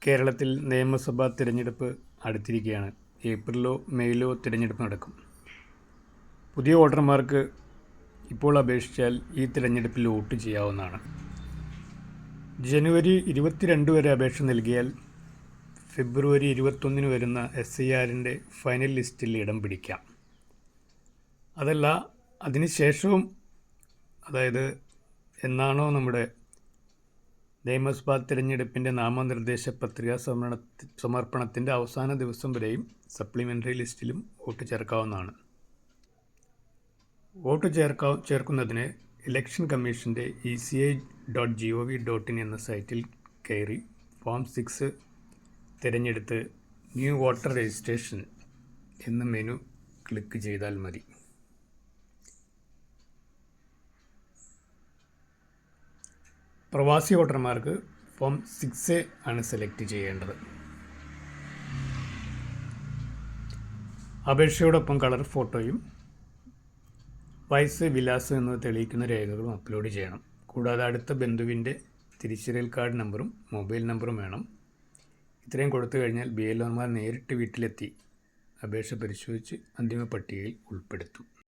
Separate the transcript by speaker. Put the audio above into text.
Speaker 1: കേരളത്തിൽ നിയമസഭാ തിരഞ്ഞെടുപ്പ് അടുത്തിരിക്കുകയാണ്. ഏപ്രിലോ മെയിലോ തിരഞ്ഞെടുപ്പ് നടക്കും. പുതിയ വോട്ടർമാർക്ക് ഇപ്പോൾ അപേക്ഷിച്ചാൽ ഈ തിരഞ്ഞെടുപ്പിൽ വോട്ട് ചെയ്യാവുന്നതാണ്. ജനുവരി 22 വരെ അപേക്ഷ നൽകിയാൽ ഫെബ്രുവരി 21 വരുന്ന SIRൻ്റെ ഫൈനൽ ലിസ്റ്റിൽ ഇടം പിടിക്കാം. അതല്ല, അതിനുശേഷവും, അതായത് എന്നാണോ നമ്മുടെ നിയമസഭാ തിരഞ്ഞെടുപ്പിൻ്റെ നാമനിർദ്ദേശ പത്രിക സമർപ്പണത്തിൻ്റെ അവസാന ദിവസം വരെയും സപ്ലിമെൻ്ററി ലിസ്റ്റിലും വോട്ട് ചേർക്കാവുന്നതാണ്. വോട്ട് ചേർക്കുന്നതിന് ഇലക്ഷൻ കമ്മീഷൻ്റെ ECI.gov.in എന്ന സൈറ്റിൽ കയറി ഫോം 6 തിരഞ്ഞെടുത്ത് ന്യൂ വോട്ടർ രജിസ്ട്രേഷൻ എന്ന മെനു ക്ലിക്ക് ചെയ്താൽ മതി. പ്രവാസി വോട്ടർമാർക്ക് ഫോം 6A ആണ് സെലക്ട് ചെയ്യേണ്ടത്. അപേക്ഷയോടൊപ്പം കളർ ഫോട്ടോയും വയസ്സ്, വിലാസം എന്നിവ തെളിയിക്കുന്ന രേഖകളും അപ്ലോഡ് ചെയ്യണം. കൂടാതെ അടുത്ത ബന്ധുവിൻ്റെ തിരിച്ചറിയൽ കാർഡ് നമ്പറും മൊബൈൽ നമ്പറും വേണം. ഇത്രയും കൊടുത്തു കഴിഞ്ഞാൽ BLOമാർ നേരിട്ട് വീട്ടിലെത്തി അപേക്ഷ പരിശോധിച്ച് അന്തിമ പട്ടികയിൽ ഉൾപ്പെടുത്തും.